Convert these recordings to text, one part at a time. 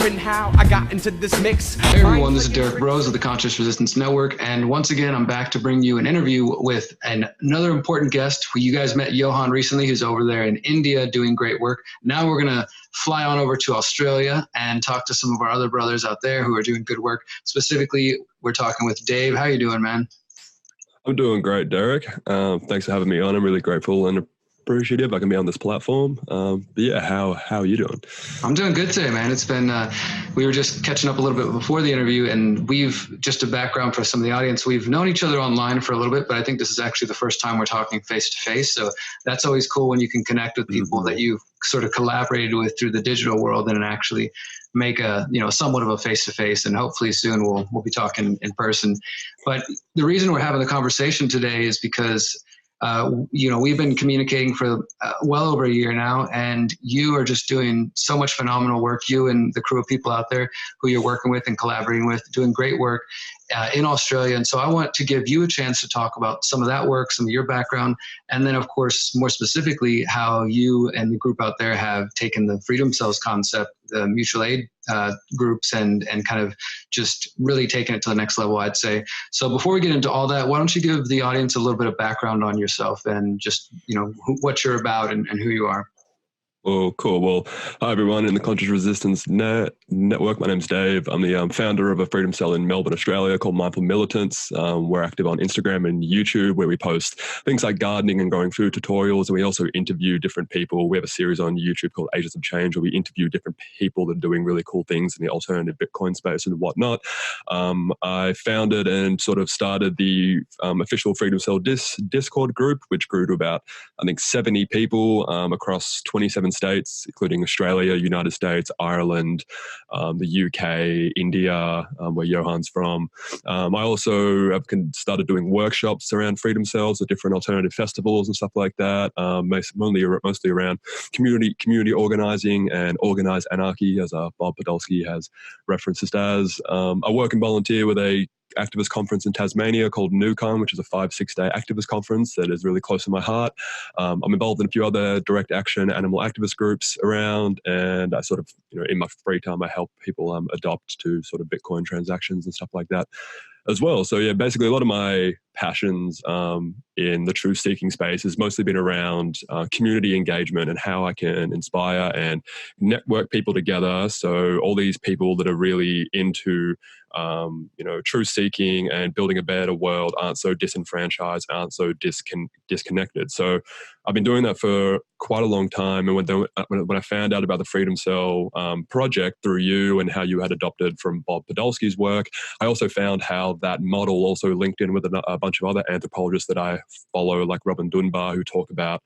wondering how I got into this mix. Hey everyone, this is Derrick Broze of the Conscious Resistance Network, and once again I'm back to bring you an interview with another important guest. You guys met Johan recently, who's over there in India doing great work. Now we're going to fly on over to Australia and talk to some of our other brothers out there who are doing good work. Specifically, we're talking with Dave. How you doing, man? I'm doing great, Derrick. Thanks for having me on. I'm really grateful and appreciative I can be on this platform. But yeah, how are you doing? I'm doing good today, man. It's been, we were just catching up a little bit before the interview, and we've, just a background for some of the audience, we've known each other online for a little bit, but I think this is actually the first time we're talking face to face. So that's always cool when you can connect with people that you've sort of collaborated with through the digital world and actually make a, somewhat of a face-to-face, and hopefully soon we'll be talking in person. But the reason we're having the conversation today is because we've been communicating for well over a year now, and you are just doing so much phenomenal work. You and the crew of people out there who you're working with and collaborating with, doing great work in Australia. And so I want to give you a chance to talk about some of that work, some of your background, and then of course, more specifically, how you and the group out there have taken the FreedomCells concept, the mutual aid groups, and kind of just really taken it to the next level, I'd say. So before we get into all that, why don't you give the audience a little bit of background on yourself and just, what you're about and who you are. Oh, cool. Well, hi, everyone in the Conscious Resistance Network. My name's Dave. I'm the founder of a freedom cell in Melbourne, Australia called Mindful Militants. We're active on Instagram and YouTube, where we post things like gardening and growing food tutorials. And we also interview different people. We have a series on YouTube called Agents of Change, where we interview different people that are doing really cool things in the alternative Bitcoin space and whatnot. I founded and sort of started the official Freedom Cell Discord group, which grew to about, I think, 70 people across 27 states, including Australia, United States, Ireland, the UK, India, where Johan's from. I also have started doing workshops around freedom cells at different alternative festivals and stuff like that, mostly around community organizing and organized anarchy, as Bob Podolsky has referenced it as. I work and volunteer with a activist conference in Tasmania called NUCON, which is a 5-6 day activist conference that is really close to my heart. I'm involved in a few other direct action animal activist groups around, and I sort of, in my free time, I help people adopt to sort of Bitcoin transactions and stuff like that as well. So yeah, basically a lot of my passions in the truth-seeking space has mostly been around community engagement and how I can inspire and network people together. So all these people that are really into truth-seeking and building a better world aren't so disenfranchised, aren't so disconnected. So I've been doing that for quite a long time. And when I found out about the Freedom Cell project through you and how you had adopted from Bob Podolsky's work, I also found how that model also linked in with a bunch of other anthropologists that I follow, like Robin Dunbar, who talk about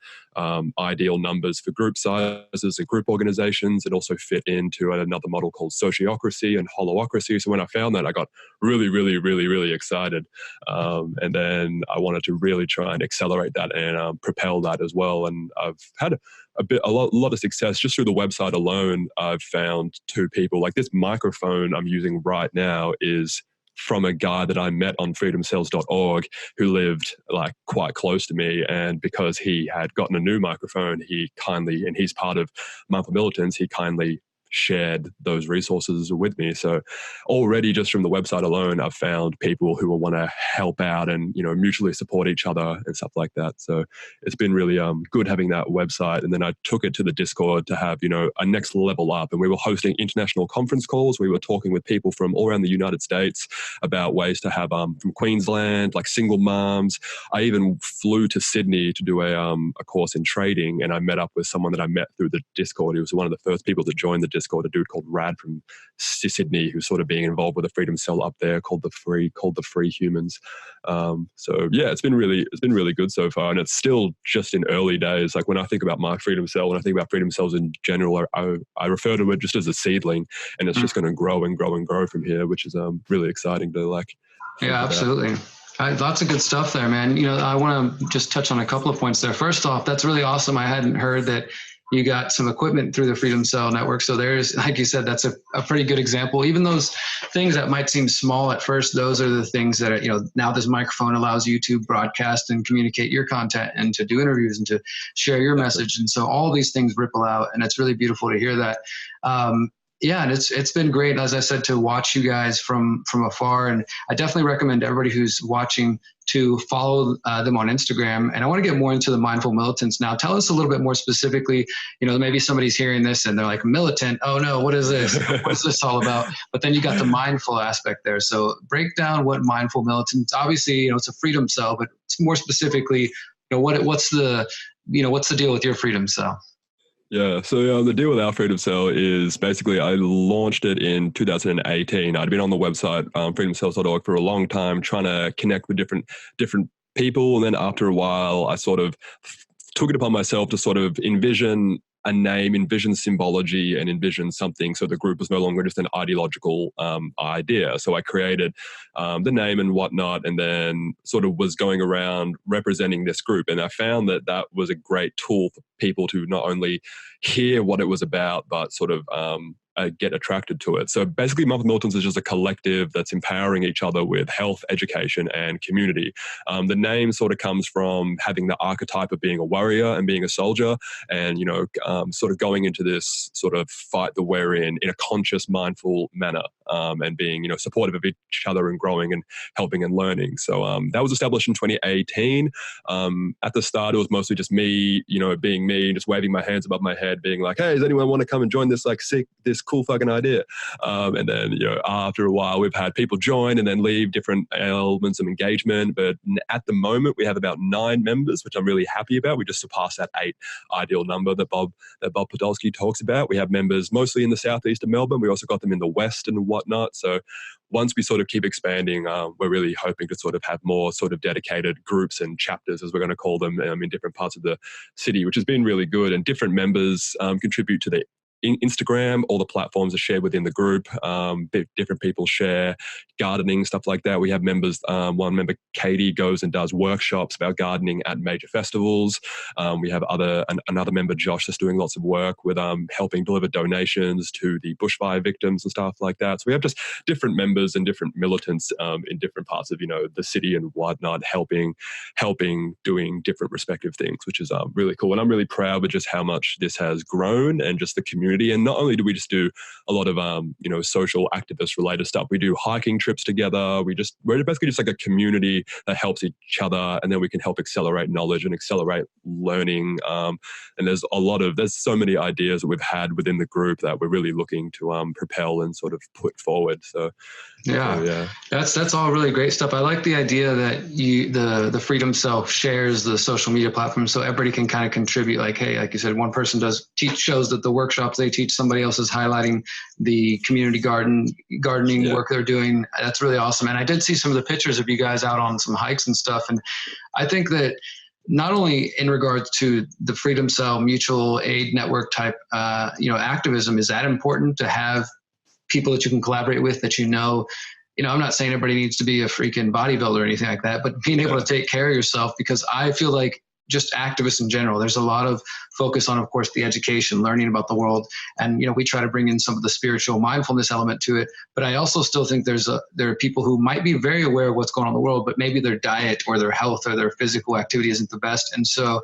ideal numbers for group sizes and group organizations, and also fit into another model called sociocracy and holocracy. So when I found that, I got really, really, really, really excited. And then I wanted to really try and accelerate that and propel that as well. And I've had a lot of success just through the website alone. I've found 2 people. Like this microphone I'm using right now is from a guy that I met on freedomcells.org who lived like quite close to me. And because he had gotten a new microphone, and he's part of Mindful Militants, he kindly shared those resources with me. So already just from the website alone, I've found people who will want to help out and, mutually support each other and stuff like that. So it's been really good having that website. And then I took it to the Discord to have, a next level up. And we were hosting international conference calls. We were talking with people from all around the United States about ways to have from Queensland, like single moms. I even flew to Sydney to do a course in trading, and I met up with someone that I met through the Discord. He was one of the first people to join the Discord, a dude called Rad from Sydney, who's sort of being involved with a freedom cell up there called the Free Humans. So yeah, it's been really good so far, and it's still just in early days. Like when I think about my freedom cell, when I think about freedom cells in general, I refer to it just as a seedling, and it's just going to grow and grow and grow from here, which is really exciting to like. Yeah, absolutely. Lots of good stuff there, man. I want to just touch on a couple of points there. First off, that's really awesome. I hadn't heard that you got some equipment through the Freedom Cell Network. So there's, like you said, that's a pretty good example. Even those things that might seem small at first, those are the things that are, now this microphone allows you to broadcast and communicate your content and to do interviews and to share your message. And so all these things ripple out, and it's really beautiful to hear that. Yeah, and it's been great, as I said, to watch you guys from afar. And I definitely recommend everybody who's watching to follow them on Instagram. And I want to get more into the Mindful Militants now. Tell us a little bit more specifically. Maybe somebody's hearing this and they're like, militant. Oh no, what is this? What is this all about? But then you got the mindful aspect there. So break down what Mindful Militants. Obviously, it's a freedom cell, but more specifically, what's the deal with your freedom cell? Yeah, so the deal with our Freedom Cell is basically I launched it in 2018. I'd been on the website freedomcells.org for a long time, trying to connect with different people, and then after a while, I sort of took it upon myself to sort of envision a name, envision symbology, and envision something. So the group was no longer just an ideological idea. So I created the name and whatnot, and then sort of was going around representing this group. And I found that was a great tool for people to not only hear what it was about, but sort of get attracted to it. So basically, Mindful Militants is just a collective that's empowering each other with health, education, and community. The name sort of comes from having the archetype of being a warrior and being a soldier, and sort of going into this sort of fight that we're in a conscious, mindful manner, and being supportive of each other and growing and helping and learning. So that was established in 2018. At the start, it was mostly just me, being me, just waving my hands above my head, being like, "Hey, does anyone want to come and join this this cool fucking idea?" And then after a while, we've had people join and then leave different elements of engagement. But at the moment, we have about 9 members, which I'm really happy about. We just surpassed that 8 ideal number that Bob Podolsky talks about. We have members mostly in the southeast of Melbourne. We also got them in the west and whatnot. So once we sort of keep expanding, we're really hoping to sort of have more sort of dedicated groups and chapters, as we're going to call them, in different parts of the city, which has been really good. And different members contribute to the Instagram. All the platforms are shared within the group. Different people share gardening, stuff like that. We have members, one member, Katie, goes and does workshops about gardening at major festivals. We have another member, Josh, that's doing lots of work with helping deliver donations to the bushfire victims and stuff like that. So we have just different members and different militants in different parts of the city and whatnot, helping doing different respective things, which is really cool. And I'm really proud of just how much this has grown and just the community. And not only do we just do a lot of social activist related stuff, we do hiking trips together. We're basically just like a community that helps each other, and then we can help accelerate knowledge and accelerate learning. And there's so many ideas that we've had within the group that we're really looking to propel and sort of put forward. So yeah. That's all really great stuff. I like the idea that the Freedom Cell shares the social media platform, so everybody can kind of contribute. Like, hey, like you said, one person shows that the workshops they teach, somebody else is highlighting the community gardening work they're doing. That's really awesome. And I did see some of the pictures of you guys out on some hikes and stuff. And I think that not only in regards to the Freedom Cell mutual aid network type, activism, is that important to have people that you can collaborate with, that I'm not saying everybody needs to be a freaking bodybuilder or anything like that, but being able to take care of yourself, because I feel like just activists in general, there's a lot of focus on, of course, the education, learning about the world. And, we try to bring in some of the spiritual mindfulness element to it. But I also still think there are people who might be very aware of what's going on in the world, but maybe their diet or their health or their physical activity isn't the best. And so,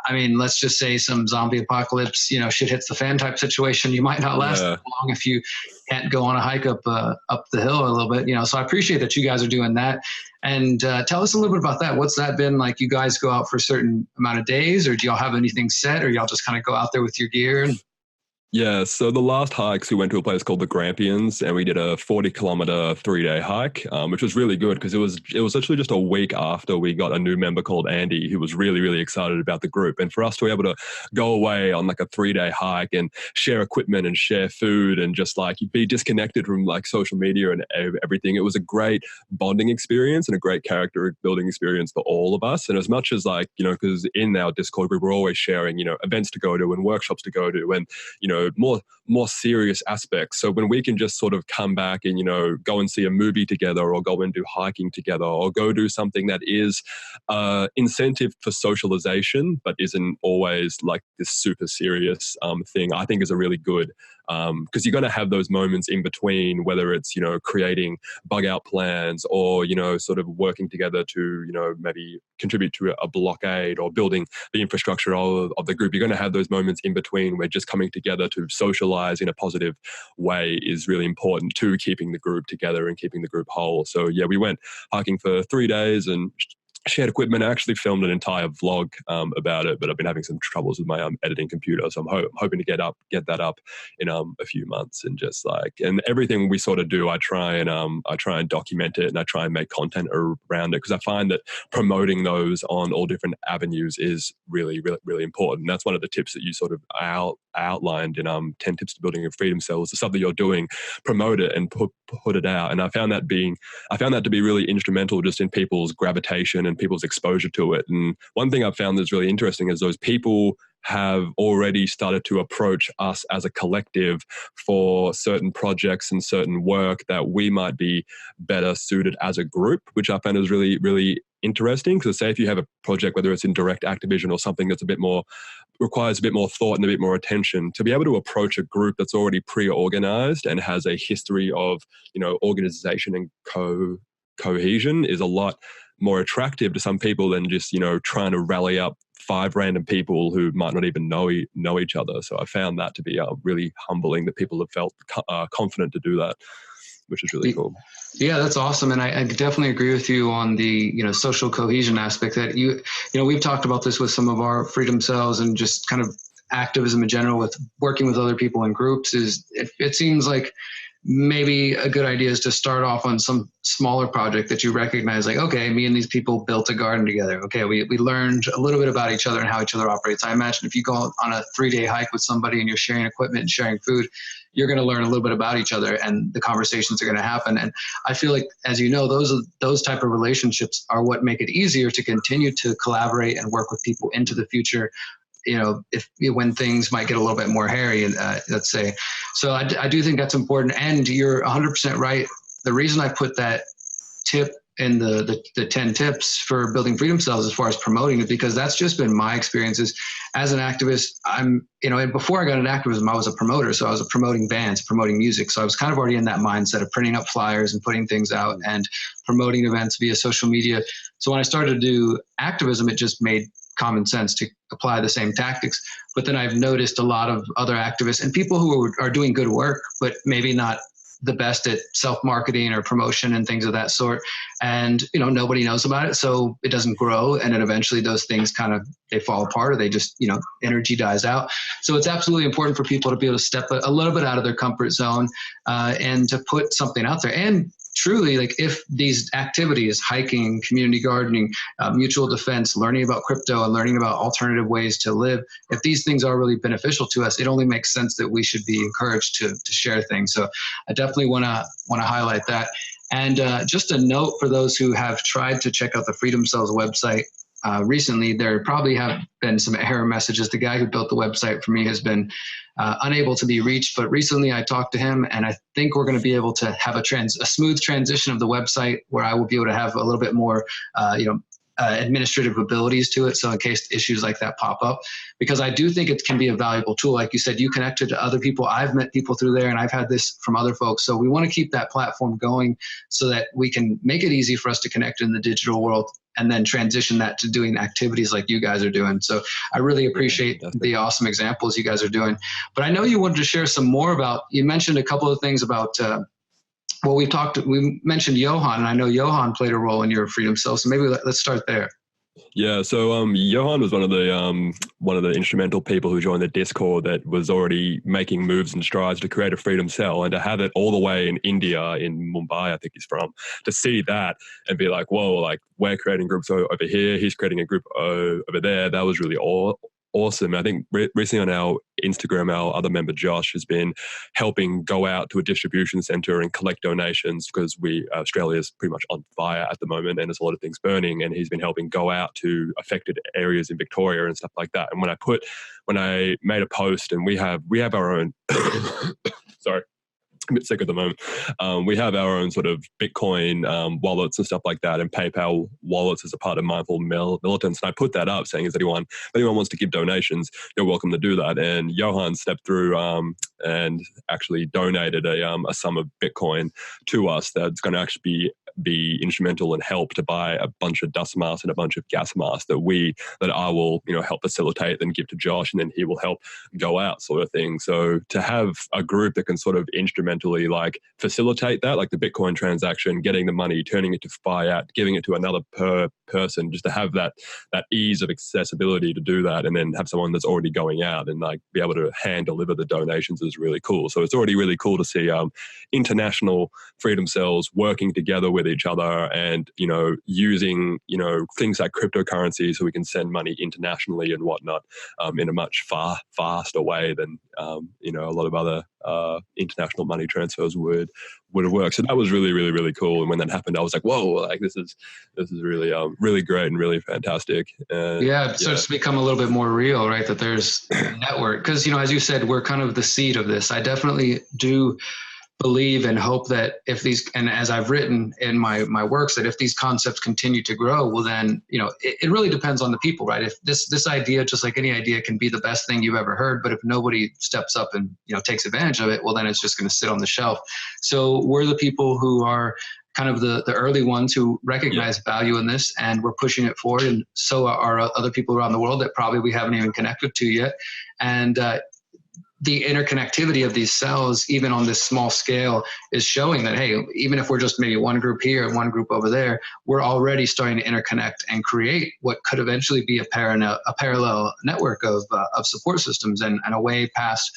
let's just say some zombie apocalypse, shit hits the fan type situation. You might not last that long if you can't go on a hike up the hill a little bit, So I appreciate that you guys are doing that. And tell us a little bit about that. What's that been like? You guys go out for a certain amount of days, or do y'all have anything set, or y'all just kind of go out there with your gear? Yeah, so the last hikes, we went to a place called the Grampians, and we did a 40-kilometer 3-day hike, which was really good because it was literally just a week after we got a new member called Andy, who was really, really excited about the group. And for us to be able to go away on like a 3-day hike and share equipment and share food and just like be disconnected from like social media and everything, it was a great bonding experience and a great character building experience for all of us. And as much as like, because in our Discord group, we're always sharing, events to go to and workshops to go to and, more serious aspects. So when we can just sort of come back and, go and see a movie together or go and do hiking together or go do something that is incentive for socialization, but isn't always like this super serious thing, I think is a really good because you're going to have those moments in between, whether it's, you know, creating bug out plans or, you know, sort of working together to, you know, maybe contribute to a blockade or building the infrastructure of the group. You're going to have those moments in between where just coming together to socialize in a positive way is really important to keeping the group together and keeping the group whole. So yeah, we went hiking for 3 days and shared equipment. I actually filmed an entire vlog about it, but I've been having some troubles with my editing computer, so I'm hoping to get that up in a few months. And just like, and everything we sort of do, I try and document it, and I try and make content around it, because I find that promoting those on all different avenues is really, really, really important. And that's one of the tips that you sort of outlined in 10 tips to building your freedom cells. The stuff that you're doing, promote it and put it out. And I found that to be really instrumental just in people's gravitation and people's exposure to it. And one thing I've found that's really interesting is those people have already started to approach us as a collective for certain projects and certain work that we might be better suited as a group, which I found is really, really interesting. Because say if you have a project, whether it's in direct activision or something that's requires a bit more thought and a bit more attention, to be able to approach a group that's already pre-organized and has a history of, you know, organization and cohesion is a lot more attractive to some people than just, you know, trying to rally up 5 random people who might not even know each other. So I found that to be really humbling, that people have felt confident to do that, which is really cool. Yeah, that's awesome. And I definitely agree with you on the, you know, social cohesion aspect that you know, we've talked about this with some of our Freedom Cells and just kind of activism in general with working with other people in groups is it seems like maybe a good idea is to start off on some smaller project that you recognize, like, okay, me and these people built a garden together. Okay, we learned a little bit about each other and how each other operates. I imagine if you go on a 3-day hike with somebody and you're sharing equipment and sharing food, you're going to learn a little bit about each other and the conversations are going to happen. And I feel like, as you know, those type of relationships are what make it easier to continue to collaborate and work with people into the future. You know, when things might get a little bit more hairy, let's say. So I do think that's important. And you're 100% right. The reason I put that tip in the 10 tips for building freedom cells as far as promoting it, because that's just been my experiences as an activist. And before I got into activism, I was a promoter. So I was promoting bands, promoting music. So I was kind of already in that mindset of printing up flyers and putting things out and promoting events via social media. So when I started to do activism, it just made common sense to apply the same tactics. But then I've noticed a lot of other activists and people who are doing good work, but maybe not the best at self-marketing or promotion and things of that sort. And, you know, nobody knows about it. So it doesn't grow. And then eventually those things they fall apart, or they just, you know, energy dies out. So it's absolutely important for people to be able to step a little bit out of their comfort zone and to put something out there. And truly, like, if these activities, hiking, community gardening, mutual defense, learning about crypto and learning about alternative ways to live, if these things are really beneficial to us, it only makes sense that we should be encouraged to share things. So I definitely want to highlight that. And just a note for those who have tried to check out the Freedom Cells website recently, there probably have been some error messages. The guy who built the website for me has been unable to be reached, but recently I talked to him, and I think we're going to be able to have a smooth transition of the website where I will be able to have a little bit more, administrative abilities to it. So in case issues like that pop up, because I do think it can be a valuable tool. Like you said, you connected to other people. I've met people through there, and I've had this from other folks. So we want to keep that platform going so that we can make it easy for us to connect in the digital world, and then transition that to doing activities like you guys are doing. So I really appreciate the awesome examples you guys are doing. But I know you wanted to share some more about, you mentioned a couple of things about, we mentioned Johan, and I know Johan played a role in your Freedom Cell. So maybe let's start there. Yeah, so Johan was one of the instrumental people who joined the Discord that was already making moves and strides to create a Freedom Cell, and to have it all the way in India, in Mumbai, I think he's from, to see that and be like, whoa, like, we're creating groups over here, he's creating a group over there. That was really awesome. I think recently on our Instagram, our other member Josh has been helping go out to a distribution center and collect donations, because Australia is pretty much on fire at the moment and there's a lot of things burning, and he's been helping go out to affected areas in Victoria and stuff like that. And when I made a post, and we have our own sorry, a bit sick at the moment. We have our own sort of Bitcoin wallets and stuff like that, and PayPal wallets as a part of Mindful Militants. And I put that up saying, if anyone wants to give donations, you're welcome to do that. And Johan stepped through and actually donated a sum of Bitcoin to us that's going to actually be instrumental and help to buy a bunch of dust masks and a bunch of gas masks that I will help facilitate and give to Josh, and then he will help go out, sort of thing. So to have a group that can sort of instrumentally like facilitate that, like the Bitcoin transaction, getting the money, turning it to fiat, giving it to another person, just to have that ease of accessibility to do that, and then have someone that's already going out and like be able to hand deliver the donations is really cool. So it's already really cool to see international freedom cells working together with each other, and using things like cryptocurrency so we can send money internationally and whatnot in a much faster way than a lot of other international money transfers would have worked. So that was really, really, really cool. And when that happened, I was like, whoa, like this is really really great and really fantastic. And it starts to become a little bit more real, right? That there's a network, because as you said, we're kind of the seed of this. I definitely do believe and hope that if these, and as I've written in my works, that if these concepts continue to grow, well then, it really depends on the people, right? If this idea, just like any idea, can be the best thing you've ever heard, but if nobody steps up and, takes advantage of it, well then it's just going to sit on the shelf. So we're the people who are kind of the early ones who recognize value in this, and we're pushing it forward. And so are other people around the world that probably we haven't even connected to yet. And, the interconnectivity of these cells, even on this small scale, is showing that, hey, even if we're just maybe one group here and one group over there, we're already starting to interconnect and create what could eventually be a parallel network of support systems and a way past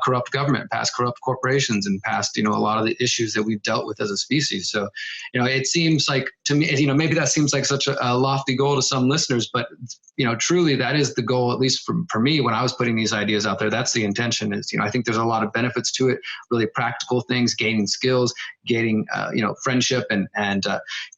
corrupt government, past corrupt corporations, and past, a lot of the issues that we've dealt with as a species. So, it seems like to me, maybe that seems like such a lofty goal to some listeners, but, truly that is the goal, at least for me, when I was putting these ideas out there. That's the intention is, I think there's a lot of benefits to it, really practical things, gaining skills, gaining, friendship and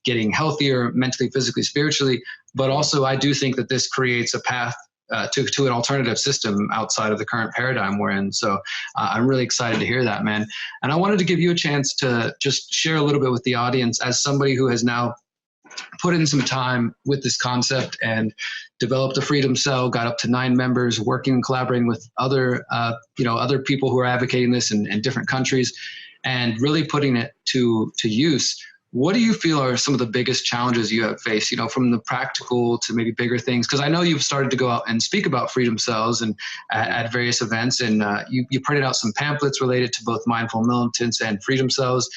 getting healthier mentally, physically, spiritually. But also I do think that this creates a path to an alternative system outside of the current paradigm we're in. So I'm really excited to hear that, man. And I wanted to give you a chance to just share a little bit with the audience as somebody who has now put in some time with this concept and developed a Freedom Cell, got up to 9 members, working and collaborating with other people who are advocating this in different countries, and really putting it to use. What do you feel are some of the biggest challenges you have faced, from the practical to maybe bigger things? Because I know you've started to go out and speak about Freedom Cells and at various events, and you printed out some pamphlets related to both Mindful Militants and Freedom Cells.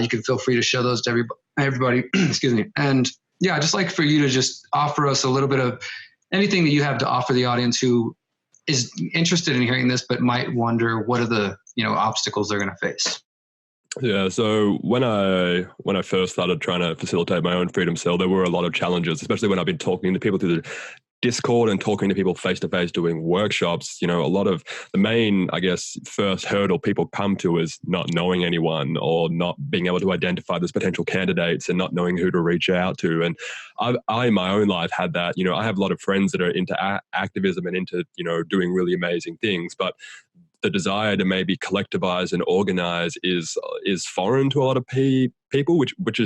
You can feel free to show those to everybody. Excuse me. And I'd just like for you to just offer us a little bit of anything that you have to offer the audience who is interested in hearing this, but might wonder what are the obstacles they're going to face. Yeah, so when I first started trying to facilitate my own Freedom Cell, there were a lot of challenges, especially when I've been talking to people through the Discord and talking to people face-to-face doing workshops. A lot of the main, first hurdle people come to is not knowing anyone or not being able to identify those potential candidates and not knowing who to reach out to. And I in my own life had that. I have a lot of friends that are into activism and into, doing really amazing things, but the desire to maybe collectivize and organize is foreign to a lot of people, which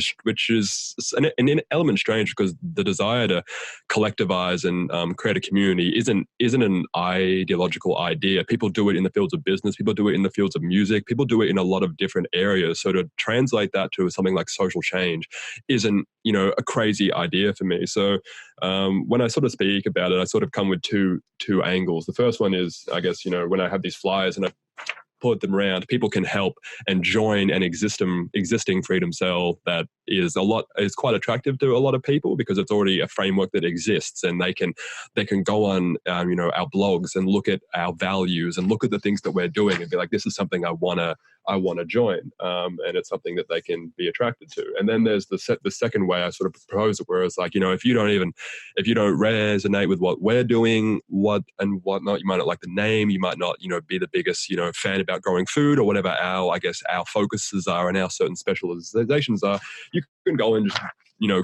is an element strange, because the desire to collectivize and create a community isn't an ideological idea. People do it in the fields of business, people do it in the fields of music, people do it in a lot of different areas. So to translate that to something like social change isn't a crazy idea for me. So when I sort of speak about it, I sort of come with two angles. The first one is, when I have these flyers and I put them around, people can help and join an existing Freedom Cell that is quite attractive to a lot of people, because it's already a framework that exists, and they can go on our blogs and look at our values and look at the things that we're doing and be like, this is something I want to join, and it's something that they can be attracted to. And then there's the second way I sort of propose it, where it's like, if you don't resonate with what we're doing, whatnot, you might not like the name, you might not be the biggest fan about growing food or whatever our focuses are and our certain specializations are, you can go and just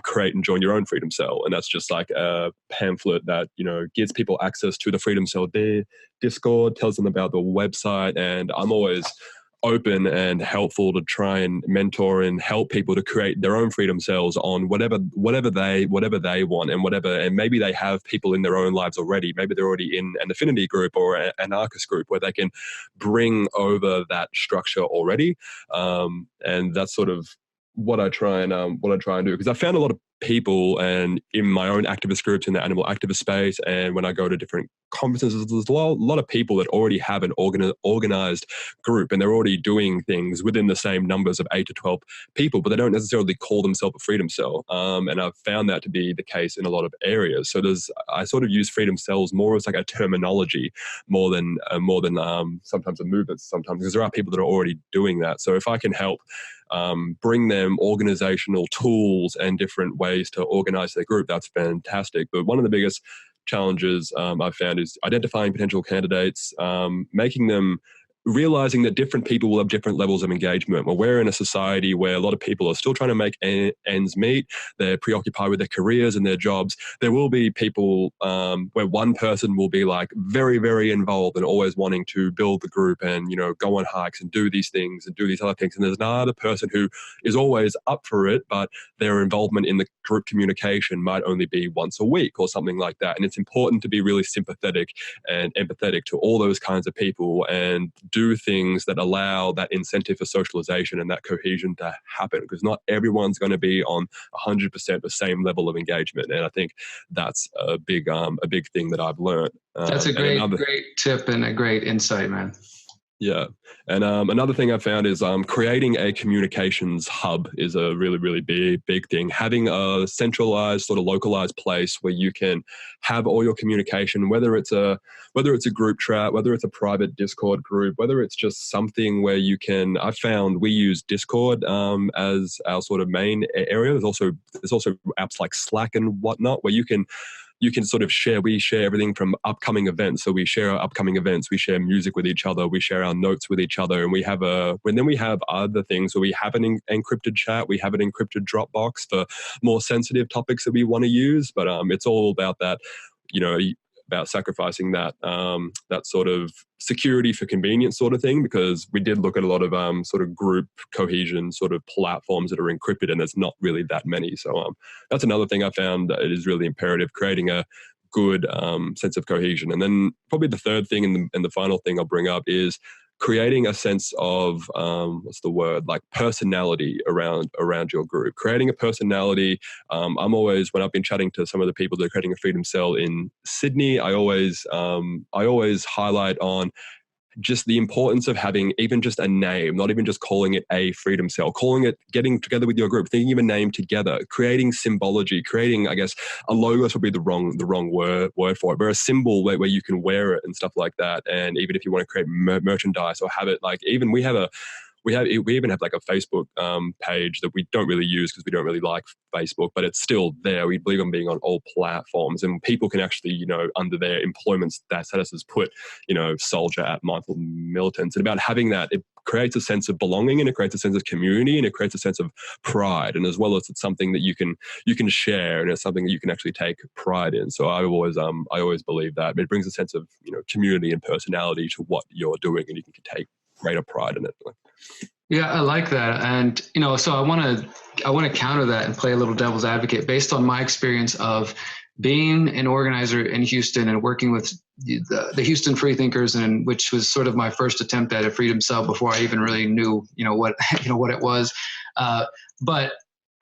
create and join your own Freedom Cell. And that's just like a pamphlet that, gives people access to the Freedom Cell Discord, tells them about the website. And I'm always open and helpful to try and mentor and help people to create their own freedom cells on whatever they want, and maybe they have people in their own lives already. Maybe they're already in an affinity group or an anarchist group where they can bring over that structure already. And that's sort of what I try and do, because I found a lot of people, and in my own activist groups in the animal activist space, and when I go to different conferences, there's a lot of people that already have an organized group, and they're already doing things within the same numbers of 8 to 12 people, but they don't necessarily call themselves a freedom cell. And I've found that to be the case in a lot of areas. So I sort of use freedom cells more as like a terminology, more than sometimes a movement, sometimes, because there are people that are already doing that. So if I can help bring them organizational tools and different ways to organize their group, that's fantastic. But one of the biggest challenges I've found is identifying potential candidates, realizing that different people will have different levels of engagement. Well, we're in a society where a lot of people are still trying to make ends meet. They're preoccupied with their careers and their jobs. There will be people where one person will be like very, very involved and always wanting to build the group and, go on hikes and do these things and do these other things. And there's another person who is always up for it, but their involvement in the group communication might only be once a week or something like that. And it's important to be really sympathetic and empathetic to all those kinds of people and do things that allow that incentive for socialization and that cohesion to happen, because not everyone's going to be on 100% the same level of engagement. And I think that's a big thing that I've learned. That's a great tip and a great insight, man. Yeah. And another thing I found is creating a communications hub is a really, really big thing. Having a centralized, sort of localized place where you can have all your communication, whether it's a group chat, whether it's a private Discord group, whether it's just something where you can. I found we use Discord as our sort of main area. There's also apps like Slack and whatnot where you can sort of share. We share everything from upcoming events. So we share our upcoming events. We share music with each other. We share our notes with each other. And we have other things. So we have an encrypted chat. We have an encrypted Dropbox for more sensitive topics that we want to use. But it's all about that, about sacrificing that sort of security for convenience sort of thing, because we did look at a lot of sort of group cohesion sort of platforms that are encrypted, and there's not really that many. So that's another thing I found that it is really imperative, creating a good sense of cohesion. And then probably the third thing and the final thing I'll bring up is creating a sense of like personality around your group. Creating a personality. I'm always, when I've been chatting to some of the people that are creating a freedom cell in Sydney, I always highlight on just the importance of having even just a name, not even just calling it a freedom cell, getting together with your group, thinking of a name together, creating symbology, creating, I guess, a logo would be the wrong word for it, but a symbol where you can wear it and stuff like that. And even if you want to create merchandise or have it, like, even we even have like a Facebook page that we don't really use because we don't really like Facebook, but it's still there. We believe in being on all platforms, and people can actually, under their employment statuses put, soldier at Mindful Militants. And about having that, it creates a sense of belonging, and it creates a sense of community, and it creates a sense of pride. And as well as it's something that you can share, and it's something that you can actually take pride in. So I always believe that it brings a sense of, community and personality to what you're doing, and you can take greater pride in it. Yeah, I like that. And, so I want to counter that and play a little devil's advocate based on my experience of being an organizer in Houston and working with the Houston Freethinkers, and which was sort of my first attempt at a freedom cell before I even really knew, what it was. But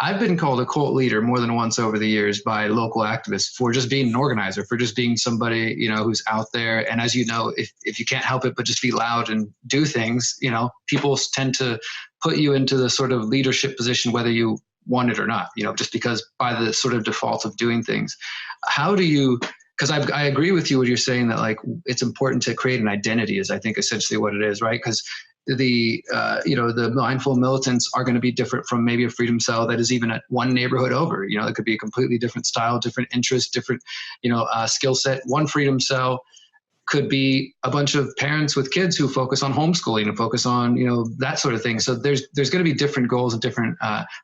I've been called a cult leader more than once over the years by local activists for just being an organizer, for just being somebody, who's out there. And as you know, if you can't help it but just be loud and do things, people tend to put you into the sort of leadership position, whether you want it or not, just because by the sort of default of doing things. How do you, because I agree with you when you're saying that, like, it's important to create an identity is, I think, essentially what it is, right? Because the Mindful Militants are going to be different from maybe a freedom cell that is even at one neighborhood over. It could be a completely different style, different interest, different, skill set. One freedom cell could be a bunch of parents with kids who focus on homeschooling and focus on, that sort of thing. So there's going to be different goals and different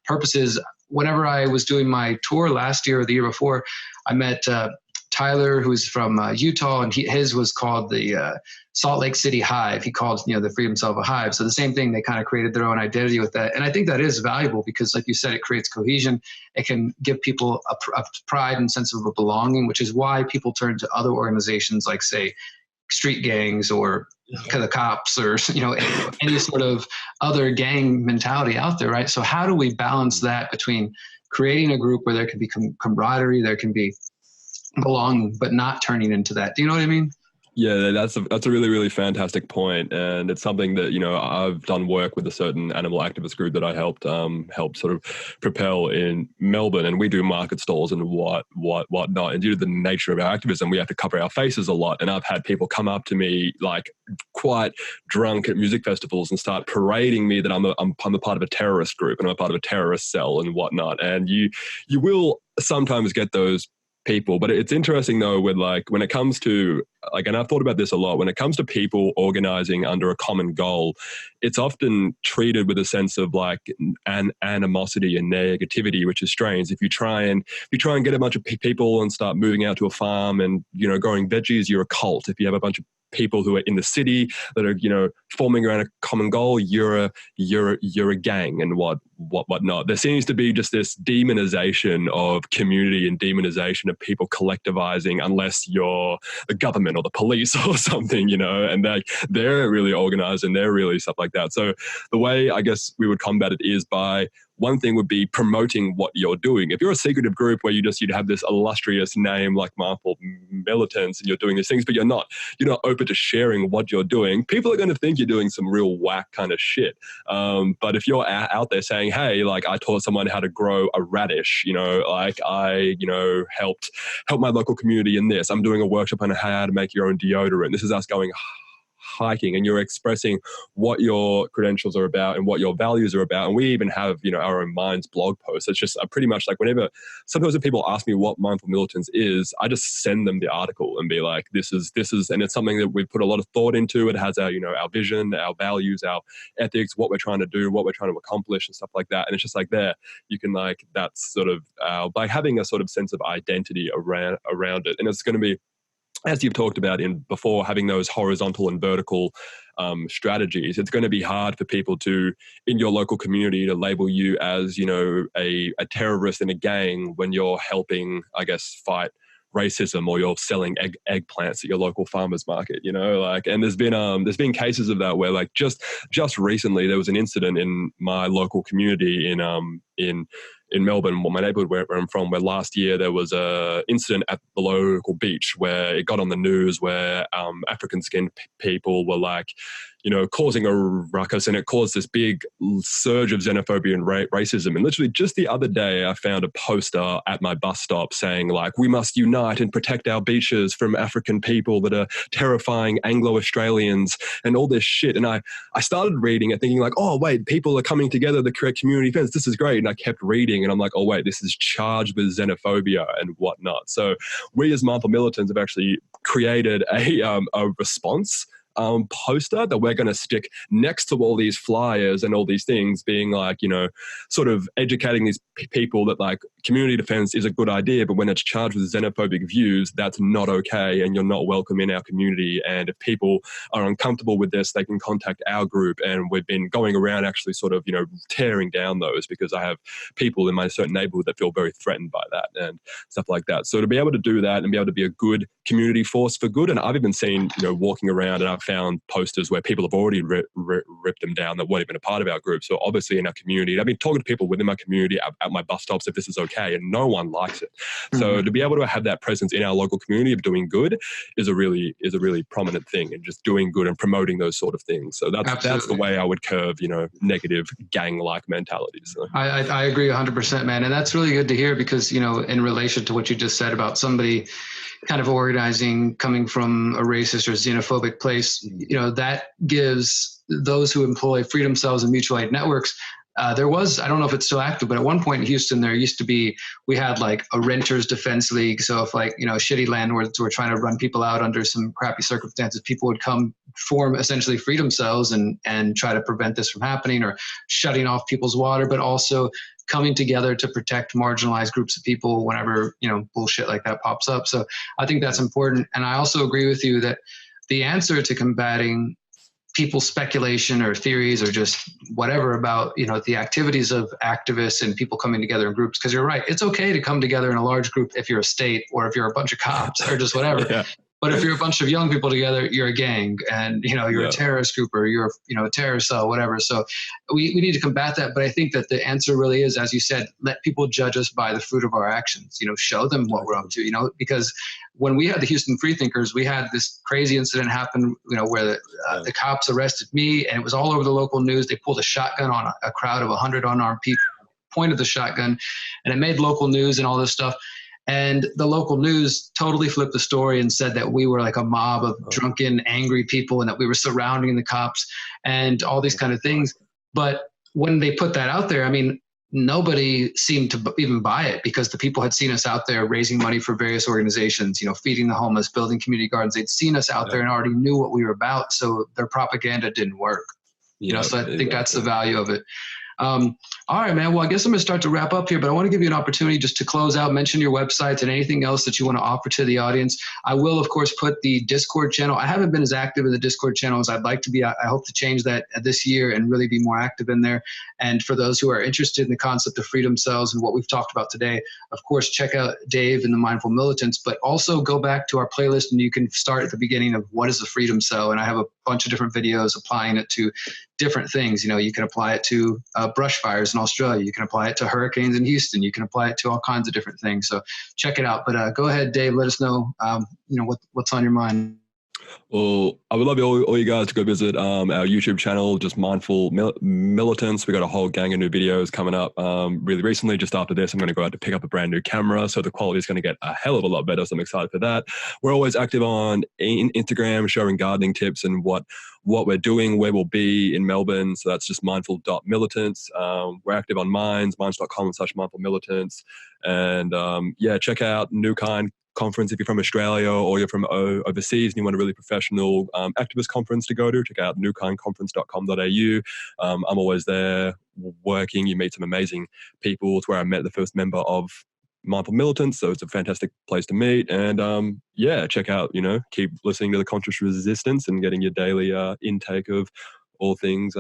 purposes. Whenever I was doing my tour last year or the year before, I met Tyler, who's from Utah, and his was called the Salt Lake City Hive. He called, the Freedom Cell a hive. So the same thing, they kind of created their own identity with that. And I think that is valuable because, like you said, it creates cohesion. It can give people a pride and sense of a belonging, which is why people turn to other organizations like, say, street gangs or the cops or, any sort of other gang mentality out there, right? So how do we balance that between creating a group where there can be camaraderie, there can be belonging, but not turning into that? Do you know what I mean? Yeah, that's a really, really fantastic point. And it's something that, I've done work with a certain animal activist group that I helped sort of propel in Melbourne. And we do market stalls and whatnot. And due to the nature of our activism, we have to cover our faces a lot. And I've had people come up to me like quite drunk at music festivals and start parading me that I'm a part of a terrorist group and I'm a part of a terrorist cell and whatnot. And you will sometimes get those people, but it's interesting though with when it comes to and I've thought about this a lot, when it comes to people organizing under a common goal, it's often treated with a sense of an animosity and negativity, which is strange. If you try and get a bunch of people and start moving out to a farm and growing veggies, you're a cult. If you have a bunch of people who are in the city that are forming around a common goal, you're a gang and whatnot. There seems to be just this demonization of community and demonization of people collectivizing unless you're the government or the police or something, and they're really organized and they're really stuff like that. So the way I guess we would combat it is by, one thing would be promoting what you're doing. If you're a secretive group where you'd have this illustrious name like Mindful Militants and you're doing these things, but you're not open to sharing what you're doing, people are going to think you're doing some real whack kind of shit. But if you're out there saying, hey, I taught someone how to grow a radish, I helped my local community in this. I'm doing a workshop on how to make your own deodorant. This is us going hiking, and you're expressing what your credentials are about and what your values are about. And we even have, our own Minds blog posts. It's just pretty much sometimes when people ask me what Mindful Militants is, I just send them the article and be like, this is, and it's something that we've put a lot of thought into. It has our, our vision, our values, our ethics, what we're trying to do, what we're trying to accomplish and stuff like that. And it's just there, you can that's sort of by having a sort of sense of identity around it. And it's going to be, as you've talked about before, having those horizontal and vertical strategies. It's going to be hard for people in your local community to label you as, a terrorist in a gang when you're helping, I guess, fight racism, or you're selling eggplants at your local farmer's market, and there's been cases of that where just recently there was an incident in my local community in Melbourne, my neighborhood where I'm from, where last year there was a incident at the local beach where it got on the news where African skinned people were causing a ruckus, and it caused this big surge of xenophobia and racism. And literally just the other day, I found a poster at my bus stop saying we must unite and protect our beaches from African people that are terrifying Anglo-Australians and all this shit. And I started reading it thinking oh wait, people are coming together to create community events. This is great. And I kept reading and I'm oh wait, this is charged with xenophobia and whatnot. So we as Mindful Militants have actually created a response poster that we're going to stick next to all these flyers and all these things, being sort of educating these people that community defense is a good idea, but when it's charged with xenophobic views, that's not okay, and you're not welcome in our community. And if people are uncomfortable with this, they can contact our group. And we've been going around actually sort of tearing down those, because I have people in my certain neighborhood that feel very threatened by that and stuff like that. So to be able to do that and be able to be a good community force for good, and I've even seen walking around, and I've found posters where people have already ripped them down that weren't even a part of our group. So obviously in our community, I've been talking to people within my community at my bus stops if this is okay, and no one likes it. So to be able to have that presence in our local community of doing good is a really prominent thing, and just doing good and promoting those sort of things. So that's the way I would curve negative gang-like mentalities. So. I agree 100%, man. And that's really good to hear, because in relation to what you just said about somebody kind of organizing coming from a racist or xenophobic place, that gives those who employ FreedomCells and mutual aid networks there was, I don't know if it's still active, but at one point in Houston, we had like a renters defense league. So if like, shitty landlords were trying to run people out under some crappy circumstances, people would come form essentially FreedomCells and try to prevent this from happening, or shutting off people's water, but also coming together to protect marginalized groups of people whenever, bullshit like that pops up. So I think that's important. And I also agree with you that the answer to combating people's speculation or theories or just whatever about, the activities of activists and people coming together in groups, because you're right, it's okay to come together in a large group if you're a state or if you're a bunch of cops or just whatever. Yeah. But if you're a bunch of young people together, you're a gang, and you're a terrorist group, or you're a terrorist cell, whatever. So we need to combat that. But I think that the answer really is, as you said, let people judge us by the fruit of our actions. Show them what we're up to. Because when we had the Houston Freethinkers, we had this crazy incident happen, where the cops arrested me, and it was all over the local news. They pulled a shotgun on a crowd of 100 unarmed people, pointed the shotgun, and it made local news and all this stuff. And the local news totally flipped the story and said that we were like a mob of drunken, angry people, and that we were surrounding the cops and all these kind of things. But when they put that out there, I mean, nobody seemed to even buy it, because the people had seen us out there raising money for various organizations, feeding the homeless, building community gardens. They'd seen us out there and already knew what we were about. So their propaganda didn't work. So I think that's the value of it. All right, man. Well, I guess I'm going to start to wrap up here, but I want to give you an opportunity just to close out, mention your websites and anything else that you want to offer to the audience. I will, of course, put the Discord channel. I haven't been as active in the Discord channel as I'd like to be. I hope to change that this year and really be more active in there. And for those who are interested in the concept of FreedomCells and what we've talked about today, of course, check out Dave and the Mindful Militants, but also go back to our playlist, and you can start at the beginning of what is a freedom cell. And I have a bunch of different videos applying it to different things. You can apply it to brush fires in Australia. You can apply it to hurricanes in Houston. You can apply it to all kinds of different things. So check it out. But go ahead, Dave. Let us know, what's on your mind. Well, I would love all you guys to go visit our YouTube channel, just Mindful Militants. We got a whole gang of new videos coming up really recently. Just after this, I'm going to go out to pick up a brand new camera, so the quality is going to get a hell of a lot better. So I'm excited for that. We're always active on Instagram, sharing gardening tips and what we're doing, where we'll be in Melbourne. So that's just mindful.militants. We're active on minds.com/mindfulmilitants. And check out New Kind conference if you're from Australia or you're from overseas and you want a really professional activist conference to go to. Check out newkindconference.com.au. I'm always there working. You meet some amazing people. It's where I met the first member of Mindful Militants, so it's a fantastic place to meet. And check out, keep listening to the Conscious Resistance and getting your daily intake of all things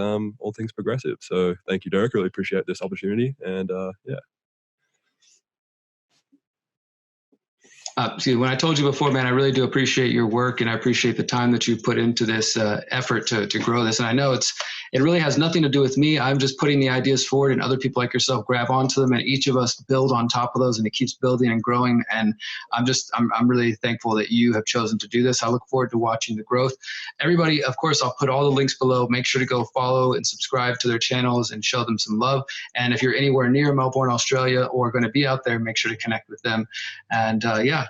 progressive. So thank you, Derrick. Really appreciate this opportunity. And When I told you before, man, I really do appreciate your work, and I appreciate the time that you put into this effort to grow this. And I know it really has nothing to do with me. I'm just putting the ideas forward, and other people like yourself grab onto them, and each of us build on top of those, and it keeps building and growing. And I'm really thankful that you have chosen to do this. I look forward to watching the growth. Everybody, of course, I'll put all the links below. Make sure to go follow and subscribe to their channels and show them some love. And if you're anywhere near Melbourne, Australia, or going to be out there, make sure to connect with them. And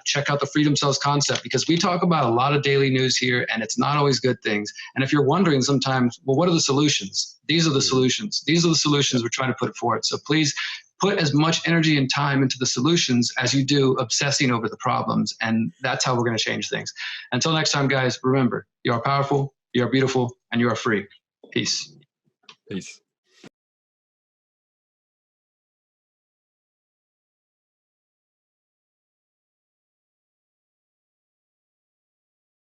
check out the FreedomCells concept, because we talk about a lot of daily news here, and it's not always good things. And if you're wondering sometimes, well, what are the solutions? These are the solutions. These are the solutions we're trying to put forward. So please put as much energy and time into the solutions as you do obsessing over the problems. And that's how we're going to change things. Until next time, guys, remember, you are powerful, you are beautiful, and you are free. Peace. Peace.